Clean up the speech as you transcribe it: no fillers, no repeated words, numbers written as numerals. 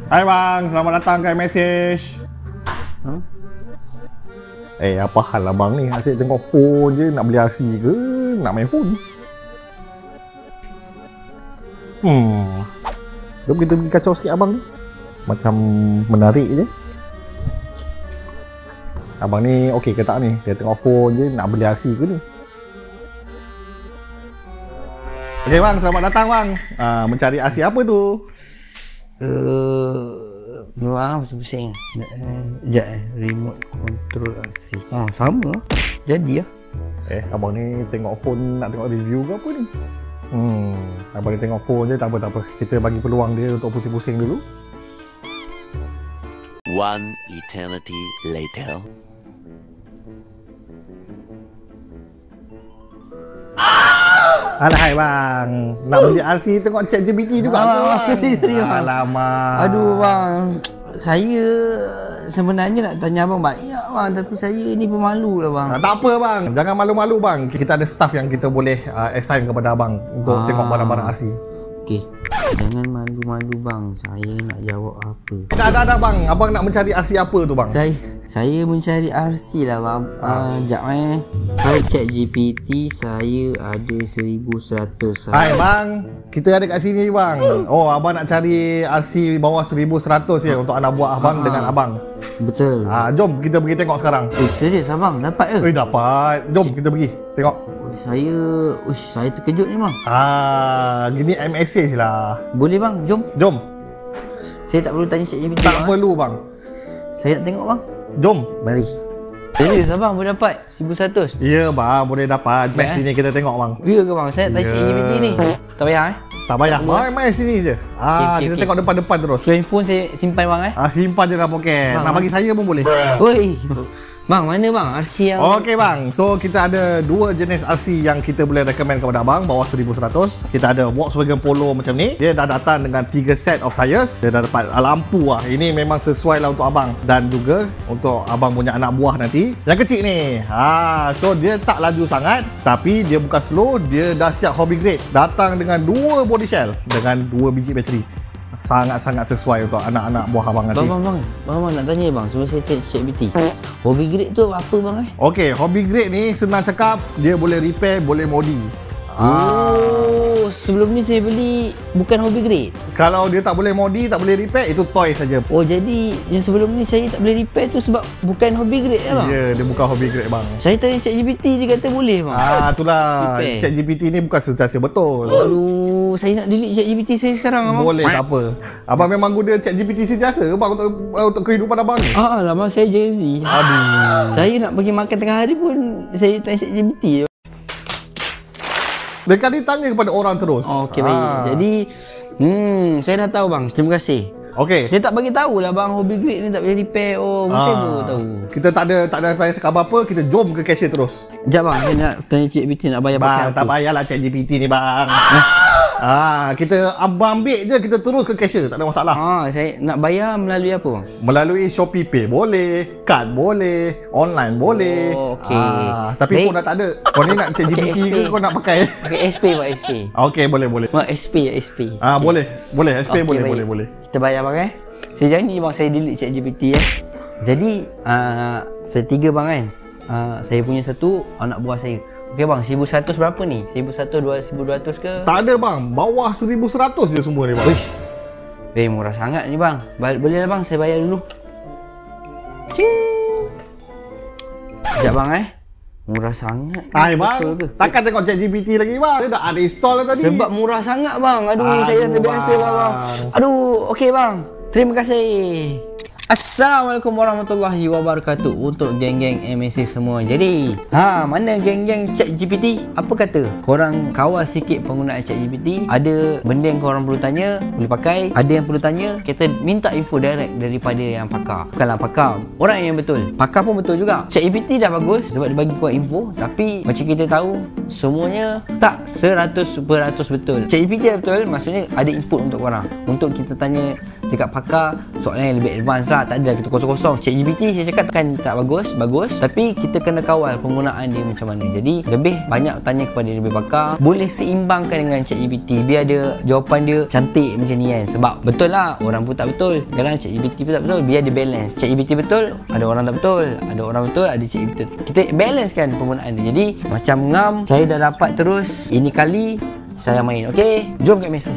Hai bang, selamat datang ke iMessage. Apa hal abang ni? Asyik tengok phone je, nak beli RC ke nak main phone? Jom kita pergi kacau sikit abang ni. Macam menarik je. Abang ni okey ke tak ni? Dia tengok phone je, nak beli RC ke ni? Okey bang, selamat datang bang. Mencari RC apa tu? Luar pusing. Sekejap remote control RC. Sama lah. Jadi lah. Abang ni tengok phone nak tengok review ke apa ni? Abang ni tengok phone je, tak apa. Kita bagi peluang dia untuk pusing-pusing dulu. One eternity later. Hai bang, nak beli RC tengok ChatGPT juga ke bang? Alamak. Aduh bang, saya sebenarnya nak tanya abang banyak bang, tapi saya ni pemalu lah bang. Tak apa bang, jangan malu-malu bang. Kita ada staff yang kita boleh assign kepada abang untuk tengok barang-barang RC. Okey, jangan malu-malu bang, saya nak jawab apa. Ada bang, abang nak mencari RC apa tu bang? Saya mencari RC lah bang. Sekejap Hai ChatGPT, saya ada 1100. Hai bang, kita ada kat sini bang. Oh, abang nak cari RC bawah 1100 ya untuk anak buah abang dengan abang. Betul. Jom kita pergi tengok sekarang. Serius abang, dapat ke? Dapat. Jom kita pergi tengok. Saya terkejut ni bang. Gini iMessage lah. Boleh bang, jom. Saya tak perlu tanya ChatGPT. Tak perlu bang. Saya nak tengok bang. Jom. Mari. Serius abang, boleh dapat 1100? Ya bang, boleh dapat. Mac sini kita tengok bang. Ya ke bang? Saya nak tanya ChatGPT ni. Tak payah Tak payah. Mai sini je. Kita tengok depan-depan terus. Handphone saya simpan bang simpan je dalam poket. Nak bagi saya pun boleh. Oi. Bang, mana bang RC yang... Okey bang, so kita ada dua jenis RC yang kita boleh recommend kepada abang bawah 1100. Kita ada Volkswagen Polo macam ni. Dia dah datang dengan 3 set of tires. Dia dah dapat lampu lah. Ini memang sesuai lah untuk abang. Dan juga untuk abang punya anak buah nanti. Yang kecil ni. So dia tak laju sangat. Tapi dia bukan slow. Dia dah siap hobby grade. Datang dengan 2 body shell. Dengan 2 biji bateri. Sangat-sangat sesuai untuk anak-anak buah abang nanti. Bang, nak tanya bang, sebelum saya cek ChatGPT. Hobby grade tu apa bang Okey, hobby grade ni senang cakap, dia boleh repair, boleh modi. Sebelum ni saya beli bukan hobby grade. Kalau dia tak boleh modi, tak boleh repair, itu toy saja. Jadi yang sebelum ni saya tak boleh repair tu sebab bukan hobby grade bang? Ya, dia bukan hobby grade bang. Saya tanya ChatGPT, dia kata boleh bang. Itulah. ChatGPT ni bukan sentiasa betul. Aduh, saya nak delete ChatGPT saya sekarang abang. Boleh, tak apa. Abang memang guna ChatGPT sentiasa bang untuk kehidupan abang ni? Lah bang, saya Gen Z. Aduh. Saya nak pergi makan tengah hari pun saya tanya ChatGPT. Dekat ni tanya kepada orang terus. Okey, baik. Jadi saya dah tahu bang. Terima kasih. Okey. Dia tak bagi tahulah bang, hobby grade ni tak boleh repair. Saya baru tahu. Kita tak ada payah cakap apa-apa, kita jom ke cashier terus. Sekejap bang, saya nak tanya ChatGPT nak bayar pakai apa. Bang, tak payahlah ChatGPT ni bang. Kita abang ambil je, kita terus ke cashier, tak ada masalah. Saya nak bayar melalui apa bang? Melalui Shopee Pay boleh, kad boleh, online boleh. Okey. Tapi phone dah tak ada. Kau ni nak ChatGPT ke kau nak pakai? Pakai SP bang, SP. Okey, boleh. Bang, SP. Boleh. SP okay, boleh. Kita bayar bang Saya janji bang, saya delete ChatGPT Jadi saya 3 bang kan. Saya punya satu, anak buah saya. Okey bang, 1100 berapa ni? 1100, 1200 ke? Tak ada bang, bawah 1100 je semua ni bang. Murah sangat ni bang. Boleh lah bang, saya bayar dulu. Sekejap bang Murah sangat. Hai bang, takkan tengok ChatGPT lagi bang. Dia dah ada install lah tadi. Sebab murah sangat bang. Aduh saya dah terbiasa lah bang. Okey bang. Terima kasih. Assalamualaikum warahmatullahi wabarakatuh. Untuk geng-geng MSC semua. Jadi mana geng-geng ChatGPT? Apa kata? Korang kawal sikit penggunaan ChatGPT. Ada benda yang korang perlu tanya, boleh pakai. Ada yang perlu tanya, kita minta info direct daripada yang pakar. Bukanlah pakar, orang yang betul. Pakar pun betul juga. ChatGPT dah bagus sebab dia bagi korang info. Tapi macam kita tahu, semuanya tak 100% betul. ChatGPT betul, maksudnya ada input untuk korang. Untuk kita tanya dekat pakar, soalan yang lebih advance lah. Tak adalah kita kosong-kosong. ChatGPT saya cakap kan tak bagus, tapi kita kena kawal penggunaan dia macam mana. Jadi lebih banyak tanya kepada lebih pakar. Boleh seimbangkan dengan ChatGPT, biar dia jawapan dia cantik macam ni kan. Sebab betul lah, orang pun tak betul. Kadang ChatGPT pun tak betul, biar dia balance. ChatGPT betul, ada orang tak betul. Ada orang betul, ada ChatGPT betul. Kita balance kan penggunaan dia. Jadi macam ngam, saya dah dapat terus. Ini kali saya main. Okay, jom kat mesej.